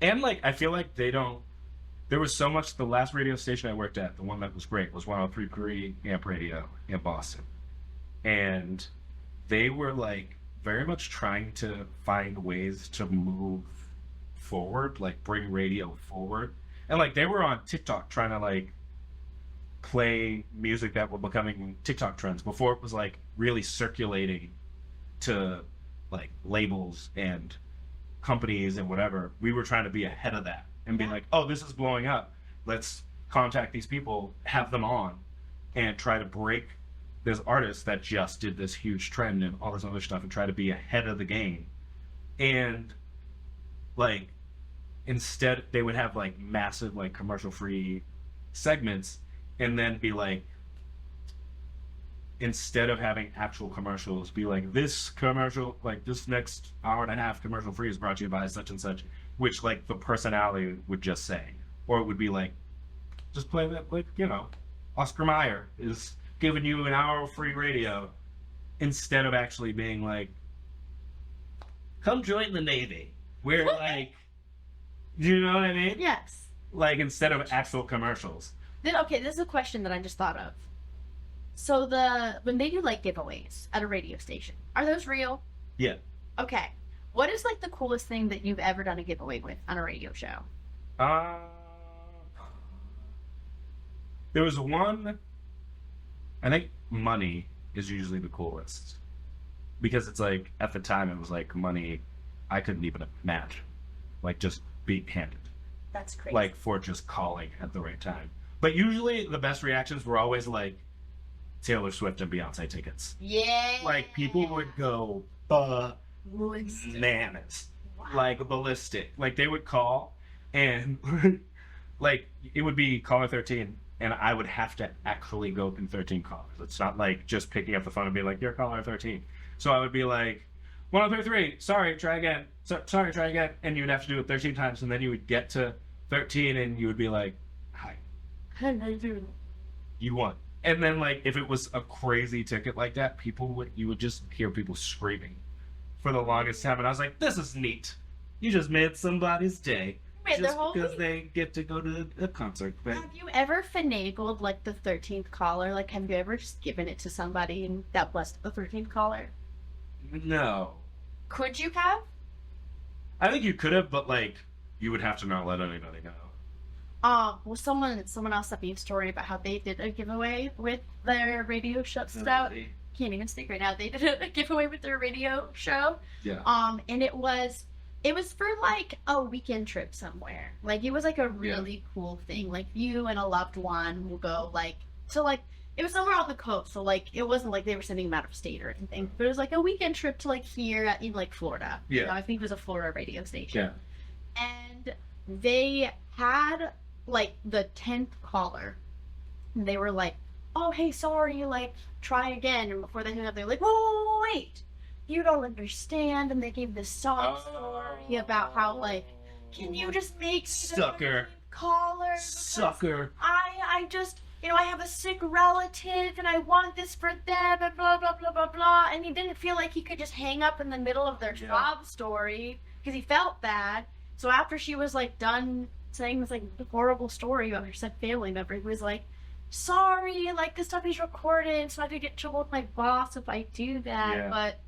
And, like, I feel like there was so much, the last radio station I worked at, the one that was great, was 103.3 Amp Radio in Boston. And they were, like, very much trying to find ways to move forward, like, bring radio forward. And, like, they were on TikTok trying to, like, play music that were becoming TikTok trends before it was, like, really circulating to, like, labels and companies and whatever. We were trying to be ahead of that and be like, oh, this is blowing up. Let's contact these people, have them on, and try to break there's artists that just did this huge trend and all this other stuff and try to be ahead of the game. And like, instead they would have like massive like commercial free segments, and then be like, instead of having actual commercials, be like, this commercial, like this next hour and a half commercial free is brought to you by such and such, which like the personality would just say. Or it would be like, just play that, like, you know, Oscar Mayer is giving you an hour of free radio, instead of actually being like, come join the Navy. Where like, do you know what I mean? Yes. Like, instead of actual commercials. Then, okay, this is a question that I just thought of. So when they do like giveaways at a radio station, are those real? Yeah. Okay. What is like the coolest thing that you've ever done a giveaway with on a radio show? There was one, I think money is usually the coolest. Because it's like, at the time it was like money I couldn't even imagine. Like, just being handed. That's crazy. Like, for just calling at the right time. But usually the best reactions were always like, Taylor Swift and Beyonce tickets. Yeah. Like, people would go bananas. Wow. Like, ballistic. Like, they would call, and like, it would be caller 13, and I would have to actually go through 13 callers. It's not like just picking up the phone and be like, you're caller 13. So I would be like, 133, sorry, try again. Sorry, try again. And you would have to do it 13 times, and then you would get to 13, and you would be like, hi. How did I do? You won. And then, like, if it was a crazy ticket like that, you would just hear people screaming for the longest time. And I was like, this is neat. You just made somebody's day. Wait, just because they get to go to a concert. But have you ever finagled, like, the 13th caller? Like, have you ever just given it to somebody and that blessed the 13th caller? no. Could you have? I think you could have, but, like, you would have to not let anybody know. Well, someone else sent me a story about how they did a giveaway with their radio show stuff. Can't even speak right now. They did a giveaway with their radio show. Yeah. And it was for like a weekend trip somewhere. Like, it was like a really cool thing. Like, you and a loved one will go like, so like, it was somewhere on the coast. So like, it wasn't like they were sending them out of state or anything, but it was like a weekend trip to like here in like Florida. Yeah. You know, I think it was a Florida radio station. Yeah. And they had like the 10th caller, and they were like, oh, hey, sorry, like, try again. And before they hung up, they're like, whoa, wait, you don't understand. And they gave this sob story about how, like, can you just make Sucker. Caller? Sucker. I just, you know, I have a sick relative and I want this for them and blah, blah, blah, blah, blah. And he didn't feel like he could just hang up in the middle of their sob story because he felt bad. So after she was, like, done saying this, like, horrible story about her sick family member, he was like, sorry, like, this stuff is recorded, so I could get in trouble with my boss if I do that, but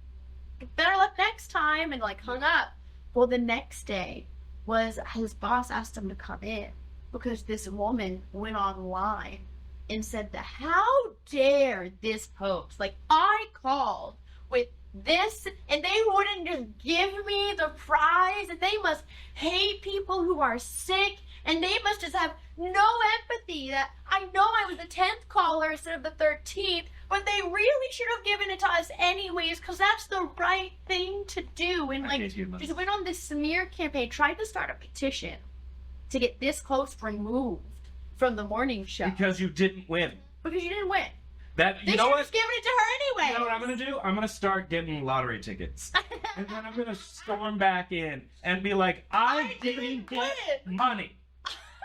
better luck next time, and, like, hung up. Well, the next day was his boss asked him to come in because this woman went online and said that how dare this host, like, I called with this and they wouldn't just give me the prize, and they must hate people who are sick, and they must just have no empathy that I know I was the 10th caller instead of the 13th, but they really should have given it to us anyways because that's the right thing to do. And like, just went on this smear campaign, tried to start a petition to get this host removed from the morning show Because you didn't win. because you didn't win. They should have given it to her anyway. You know what I'm going to do? I'm going to start getting lottery tickets. And then I'm going to storm back in and be like, I didn't get money.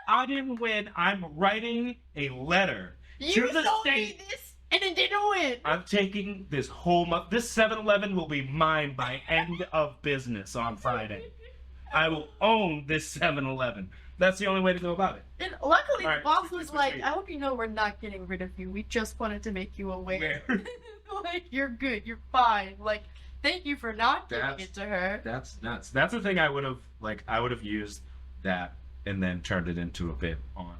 I didn't win. I'm writing a letter to the state. This and it didn't win. I'm taking this whole month. This 7-Eleven will be mine by end of business on Friday. I will own this 7-Eleven. That's the only way to go about it. And luckily, All the boss right, was like, I hope you know we're not getting rid of you. We just wanted to make you aware. Like, you're good. You're fine. Like, thank you for not giving it to her. That's nuts. That's the thing I would have used that and then turned it into a bit on.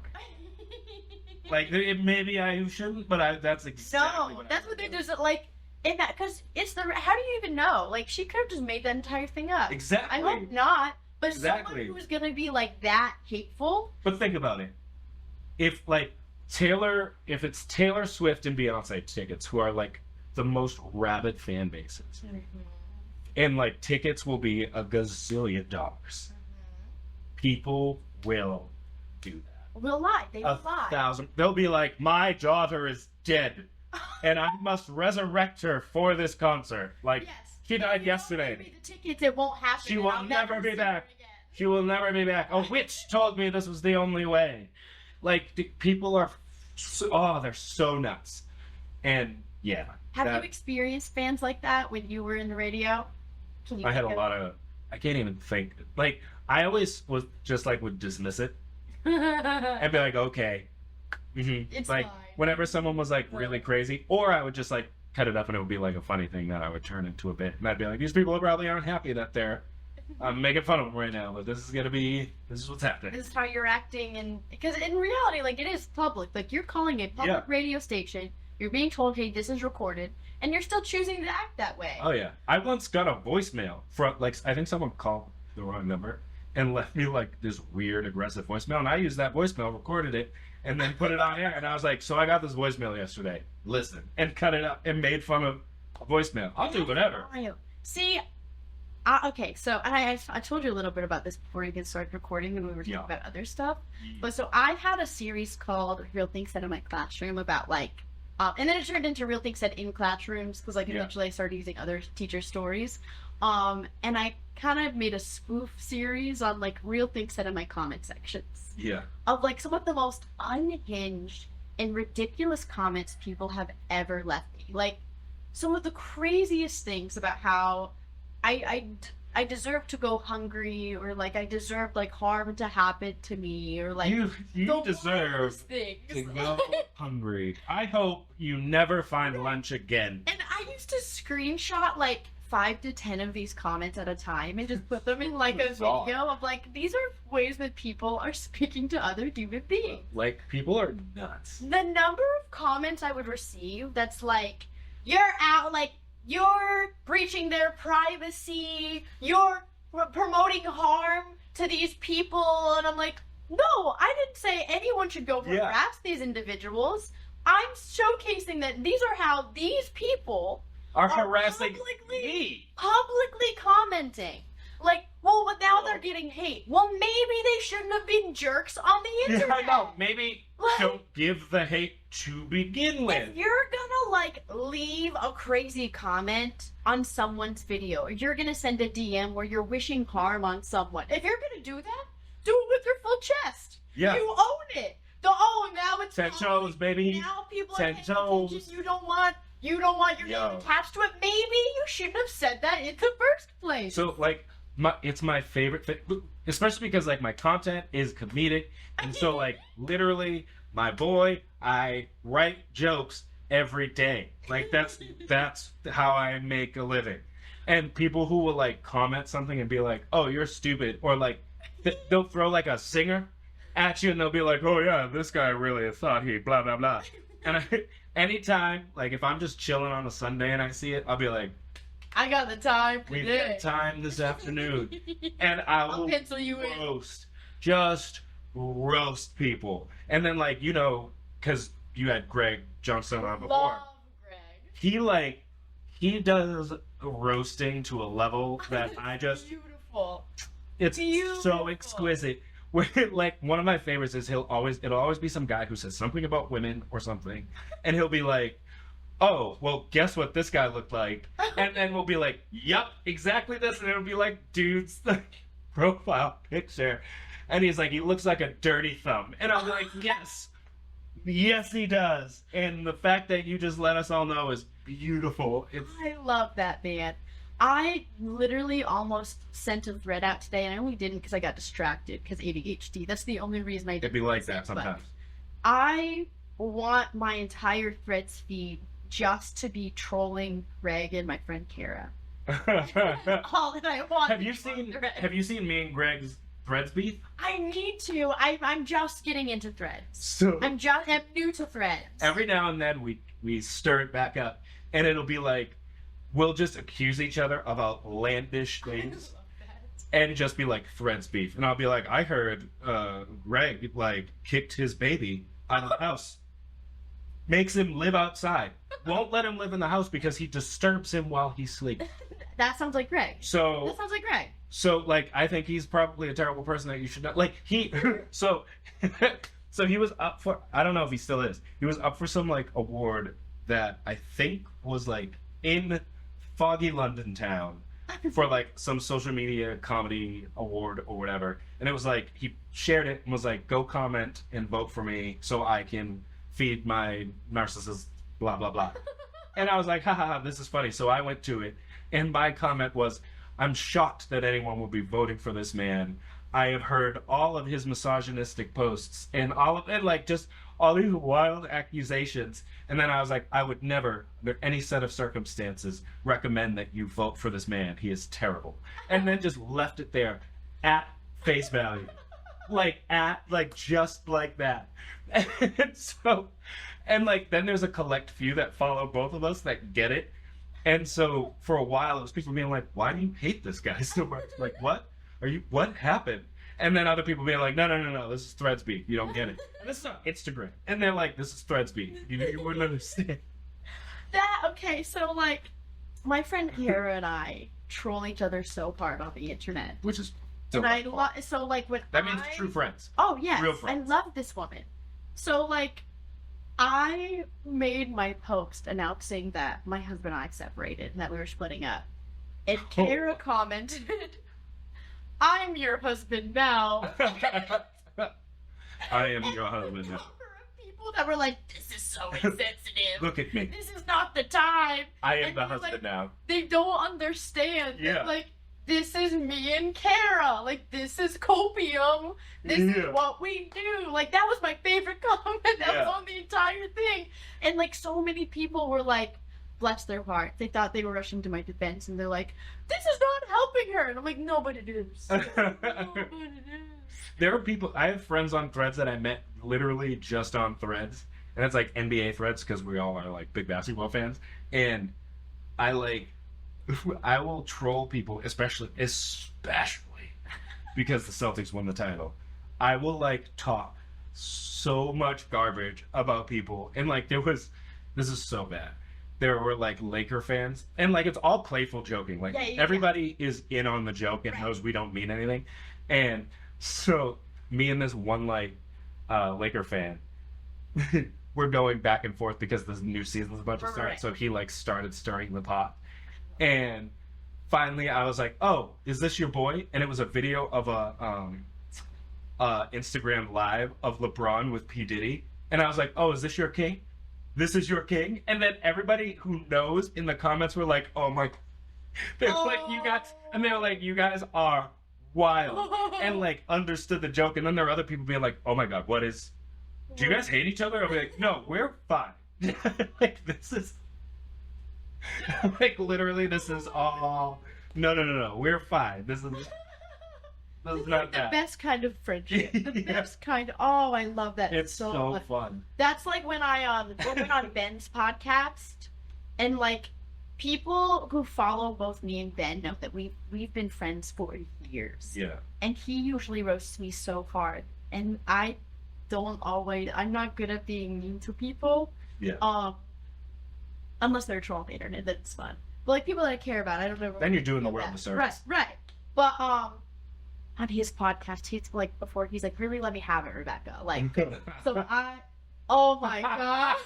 Like, maybe I shouldn't, but that's exactly No, that's what they do. Is it like, in that, because it's the, how do you even know? Like, she could have just made that entire thing up. Exactly. I hope not. But Exactly. someone who's going to be, like, that hateful. But think about it. If, like, if it's Taylor Swift and Beyonce tickets, who are like the most rabid fan bases, and like tickets will be a gazillion dollars. People will do that. Will lie. They will lie. 1,000. They'll be like, my daughter is dead, and I must resurrect her for this concert. Like, Yes. she died yesterday. Give me the tickets, it won't happen. She will never be back. She will never be back. A witch told me this was the only way. Like, people are, they're so nuts. And yeah. Have you experienced fans like that when you were in the radio? I had a lot of, I can't even think. Like, I always was just like, would dismiss it and be like, okay. It's like, fine. whenever someone was like really crazy, or I would just like cut it up and it would be like a funny thing that I would turn into a bit. And I'd be like, these people probably aren't happy that I'm making fun of them right now, but this is what's happening. This is how you're acting, and because in reality, like, it is public. Like, you're calling a public radio station. You're being told, hey, this is recorded, and you're still choosing to act that way. Oh yeah, I once got a voicemail from like, I think someone called the wrong number and left me like this weird aggressive voicemail, and I used that voicemail, recorded it, and then put it on air, and I was like, so I got this voicemail yesterday. Listen, and cut it up and made fun of a voicemail. I'll do whatever. See. Okay, so I told you a little bit about this before you get started recording, and we were talking about other stuff. But so I had a series called Real Things Said in My Classroom about like, and then it turned into Real Things Said in Classrooms because like eventually I started using other teacher stories. And I kind of made a spoof series on like Real Things Said in my comment sections. Yeah. Of like some of the most unhinged and ridiculous comments people have ever left me. Like some of the craziest things about how I deserve to go hungry, or like I deserve like harm to happen to me, or like you deserve to go hungry. I hope you never find lunch again. And I used to screenshot like 5 to 10 of these comments at a time and just put them in like a video of like, these are ways that people are speaking to other human beings. Like, people are nuts. The number of comments I would receive that's like, you're out, like, you're breaching their privacy, you're promoting harm to these people, and I'm like, no, I didn't say anyone should go harass these individuals. I'm showcasing that these are how these people are harassing publicly commenting. Like, well, but now they're getting hate. Well, maybe they shouldn't have been jerks on the internet. Yeah, no, maybe don't give the hate to begin with. If you're gonna, like, leave a crazy comment on someone's video, or you're gonna send a DM where you're wishing harm on someone, if you're gonna do that, do it with your full chest. Yeah. You own it. Now it's 10 toes, baby. Now people are 10 paying toes. attention. You don't want your name attached to it. Maybe you shouldn't have said that in the first place. So, like, it's my favorite thing, especially because, like, my content is comedic, and so, like, literally, my boy, I write jokes every day. Like, that's how I make a living. And people who will, like, comment something and be like, oh, you're stupid, or, like, they'll throw, like, a singer at you, and they'll be like, oh, yeah, this guy really thought he blah, blah, blah. And anytime, like, if I'm just chilling on a Sunday and I see it, I'll be like, I got the time we've today. got time this afternoon. And I'll pencil you just roast people. And then, like, you know, because you had Greg Johnson on before. Love Greg. He does roasting to a level that I just... Beautiful. It's so exquisite. Where, like, one of my favorites is it'll always be some guy who says something about women or something, and he'll be like, oh, well, guess what this guy looked like? And then we'll be like, yup, exactly this. And it'll be like, dude's profile picture. And he's like, he looks like a dirty thumb. And I'll be like, yes, he does. And the fact that you just let us all know is beautiful. I love that, man. I literally almost sent a thread out today, and I only didn't because I got distracted because ADHD. That's the only reason I didn't. It'd be like that sometimes. I want my entire Threads feed just to be trolling Greg and my friend Kara. All that I want. Have you seen me and Greg's Threads beef? I need to. I'm just getting into Threads. So I'm new to Threads. Every now and then we stir it back up, and it'll be like, we'll just accuse each other of outlandish things and just be like Threads beef. And I'll be like, I heard Greg like kicked his baby out of the house. Makes him live outside. Won't let him live in the house because he disturbs him while he sleeps. That sounds like Greg. So That sounds like Greg. So, like, I think he's probably a terrible person that you should not, like, so he was up for, I don't know if he still is, he was up for some, like, award that I think was, like, in foggy London town for, like, some social media comedy award or whatever, and it was, like, he shared it and was, like, go comment and vote for me so I can feed my narcissist, blah, blah, blah. And I was like, ha, ha, ha, this is funny, so I went to it, and my comment was, I'm shocked that anyone will be voting for this man. I have heard all of his misogynistic posts and like just all these wild accusations. And then I was like, I would never, under any set of circumstances, recommend that you vote for this man. He is terrible. And then just left it there at face value. Just like that. And like, then there's a collect few that follow both of us that get it. And so for a while, it was people being like, why do you hate this guy so much? Like, what happened? And then other people being like, no, this is Threadsby. You don't get it. And this is not Instagram. And they're like, this is Threadsby. You wouldn't understand. Okay, so like, my friend Kara and I troll each other so hard on the internet. Which is so like when that means true friends. Oh, yes. Real friends. I love this woman. So like, I made my post announcing that my husband and I separated and that we were splitting up. And Kara commented, I'm your husband now. I am your husband now. People that were like, this is so insensitive. Look at me. This is not the time. I am the husband now. They don't understand. Yeah. Like, this is me and Kara. Like, this is copium. This is what we do. Like, that was my favorite comment that was on the entire thing. And, like, so many people were like, bless their heart. They thought they were rushing to my defense. And they're like, this is not helping her. And I'm like, no, but it is. There are people, I have friends on Threads that I met literally just on Threads. And it's like NBA Threads because we all are, like, big basketball fans. And I will troll people, especially because the Celtics won the title. I will like talk so much garbage about people, and like this is so bad. There were like Laker fans, and like it's all playful joking. Like everybody is in on the joke and knows we don't mean anything. And so me and this one like Laker fan, we're going back and forth because this new season's about to start. Right. So he like started stirring the pot. And finally, I was like, "Oh, is this your boy?" And it was a video of a Instagram live of LeBron with P. Diddy. And I was like, "Oh, is this your king? This is your king?" And then everybody who knows in the comments were like, "Oh my!" They're like, "You guys," and they're like, "You guys are wild," and like understood the joke. And then there are other people being like, "Oh my god, what is? Do you guys hate each other?" I'll be like, "No, we're fine." Like this is. Like literally, this is all. No. We're fine. This is not like that. The best kind of friendship. The best kind. Oh, I love that. It's so fun. That's like when I went on Ben's podcast, and like people who follow both me and Ben know that we've been friends for years. Yeah. And he usually roasts me so hard, and I'm not good at being mean to people. Yeah. Unless they're trolling the internet, then it's fun. But like people that I care about, I don't know. Then you're doing the world a service. Right. But on his podcast, he's like really let me have it, Rebecca. Like, oh my god.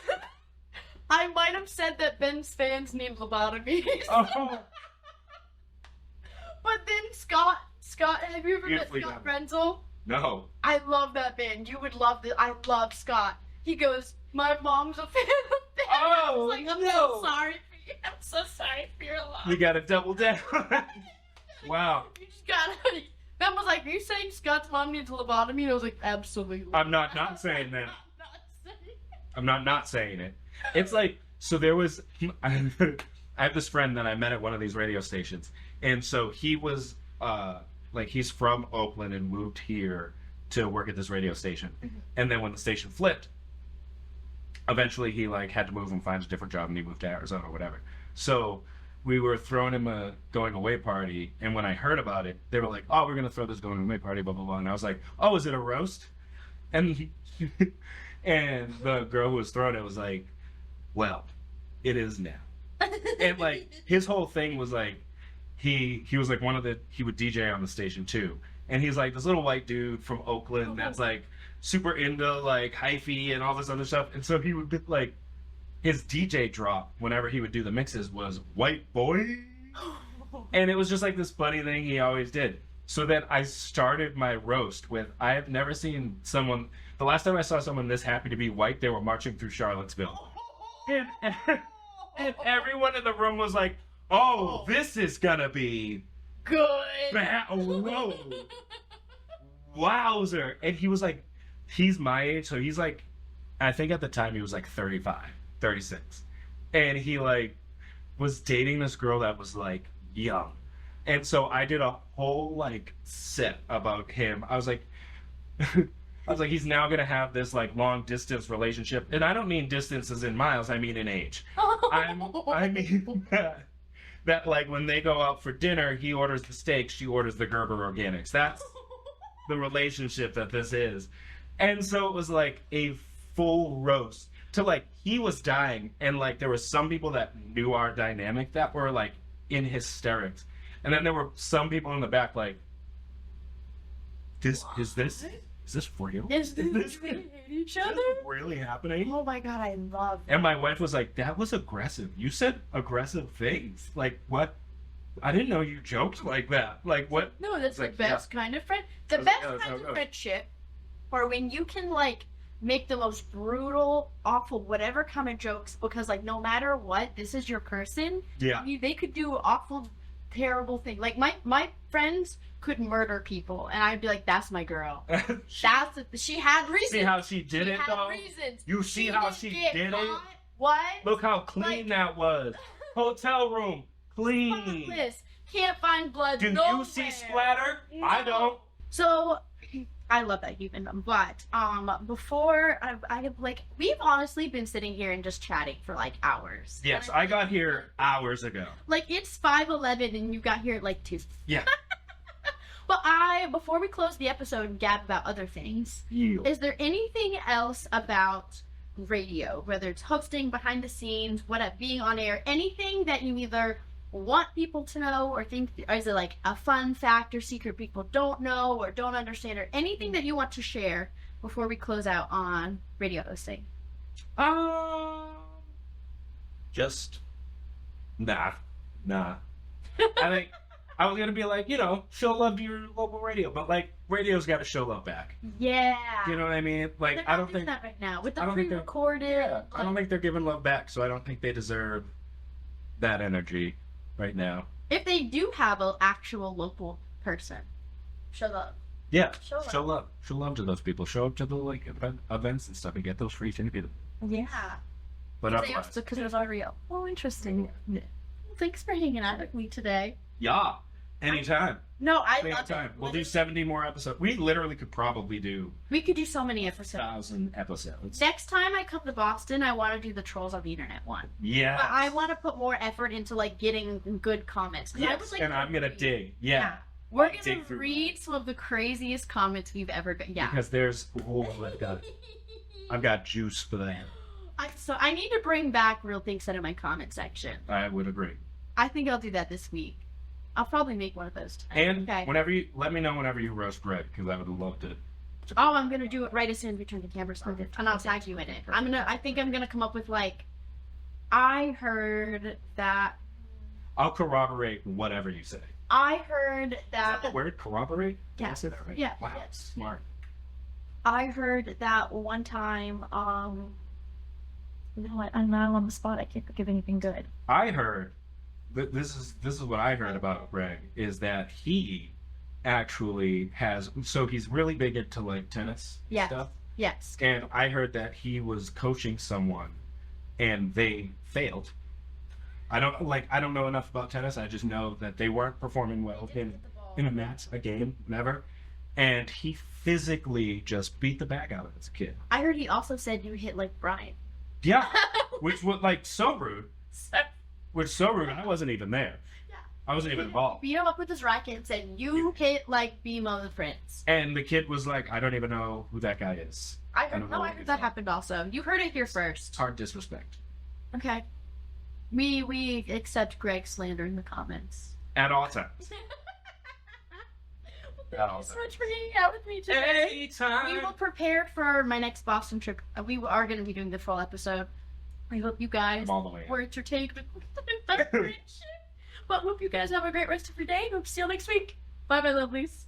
I might have said that Ben's fans need lobotomies. Oh. But then Scott, have you ever met Scott Renzel? No. I love that band. You would love it. I love Scott. He goes, my mom's a fan of Ben. Oh, I'm so sorry for you. I'm so sorry for your loss. You gotta double down. Wow. You just gotta. Ben was like, are you saying Scott's mom needs a lobotomy? And I was like, absolutely. I'm not saying that. I'm not saying it. It's like, so there was, I have this friend that I met at one of these radio stations. And so he was, he's from Oakland and moved here to work at this radio station. Mm-hmm. And then when the station flipped, eventually he had to move and find a different job, and he moved to Arizona or whatever. So we were throwing him a going away party, and when I heard about it, they were like, "Oh, we're gonna throw this going away party, blah blah blah." And I was like, "Oh, is it a roast?" And And the girl who was throwing it was like, well, it is now. And like his whole thing was like he was like he would DJ on the station too. And he's like this little white dude from Oakland that's like super into like hyphy and all this other stuff. And so he would be like his DJ drop whenever he would do the mixes was white boy. And it was just like this funny thing he always did. So then I started my roast with I have never seen someone the last time I saw someone this happy to be white, they were marching through Charlottesville. And everyone in the room was like, oh, this is gonna be good. Whoa. Wowzer. And he was like, he's my age, so he's like, I think at the time he was like 35, 36. And he like was dating this girl that was like young. And so I did a whole like set about him. I was like, he's now gonna have this like long distance relationship, and I don't mean distance as in miles. I mean in age. I mean that like when they go out for dinner, he orders the steak, she orders the Gerber Organics. That's the relationship that this is. And so it was like a full roast to like he was dying, and like there were some people that knew our dynamic that were like in hysterics, and then there were some people in the back like, is this real? Is this each other? Really happening? Oh my god, I love that. And my wife was like, that was aggressive. You said aggressive things. Like, what? I didn't know you joked like that. Like, what? No, that's like, the best kind of friend. The was best like, yeah, that's kind how of it goes. friendship are when you can, like, make the most brutal, awful, whatever kind of jokes, because, like, no matter what, this is your person. Yeah. They could do awful, terrible things. Like, my friends could murder people, and I'd be like, that's my girl. She had reasons. See how she did She it, had though? reasons. You see how she didn't get did it? caught. What? Look how clean that was. Hotel room, clean. Spotless. Can't find blood Do nowhere. you see splatter? No. I don't. So, I love that human, but before I have like we've honestly been sitting here and just chatting for like hours. Yes, And I got here hours ago. like it's 5:11 and you got here at like 2. Yeah. But before we close the episode and gab about other things, You. is there anything else about radio, whether it's hosting, behind the scenes, being on air, anything that you either want people to know or think, or is it like a fun fact or secret people don't know or don't understand, or anything that you want to share before we close out on radio hosting? Just nah. I think I was gonna be like, show love to your local radio, but like radio's got to show love back. Yeah. You know what I mean? Like They're I not don't doing think that right now with the I don't think they're- pre-recorded. yeah, I don't think they're giving love back, so I don't think they deserve that energy right now. If they do have an actual local person, show love. Yeah, Show love. show love to those people. Show up to the like events and stuff and get those free tickets. Yeah. But otherwise, Because it was all real. Oh, interesting. Well, thanks for hanging out with me today. yeah, anytime. No, I love Anytime. it. We'll do 70 more episodes. We literally could probably do We could do so many episodes. 1,000 episodes. Next time I come to Boston, I want to do the Trolls on the Internet one. Yeah. But I want to put more effort into like getting good comments. 'Cause I Yes, would like and to I'm gonna read- dig. Yeah. We're Dig gonna through read some of the craziest comments we've ever got. Yeah. Because there's I've got juice for that. So I need to bring back real things said in my comment section. I would agree. I think I'll do that this week. I'll probably make one of those tonight. And okay. whenever you let me know whenever you roast Greg, because I would love to. Oh, I'm gonna do it right as soon as we turn the cameras on, and I'll tag you in it. I think I'm gonna come up with like, I heard that. I'll corroborate whatever you say. I heard Is that the that. word corroborate? Did I Yeah. say that right? Yeah. Wow, Yes. smart. I heard that one time. You know what? I'm not on the spot. I can't think of anything good. I heard. This is what I heard about Greg is that he actually has. So he's really big into like tennis Yes. stuff. Yes. And I heard that he was coaching someone, and they failed. I don't know enough about tennis. I just know that they weren't performing well in a match, a game, whatever. And he physically just beat the bag out of his kid. I heard he also said you hit like Brian. Yeah, which was like so rude. Which so rude. I wasn't even there. Yeah. I wasn't even involved. Beat him up with his racket and said, "You hit like Bmo the Prince." And the kid was like, "I don't even know who that guy is." I heard that happened also. You heard it here first. Hard disrespect. Okay. We accept Greg slander in the comments. At all times. Thank you so much for hanging out with me today. Anytime. We will prepare for my next Boston trip. We are going to be doing the full episode. I hope you guys I'm all the way. were entertained with the friendship. But hope you guys have a great rest of your day. Hope to see you next week. Bye, my lovelies.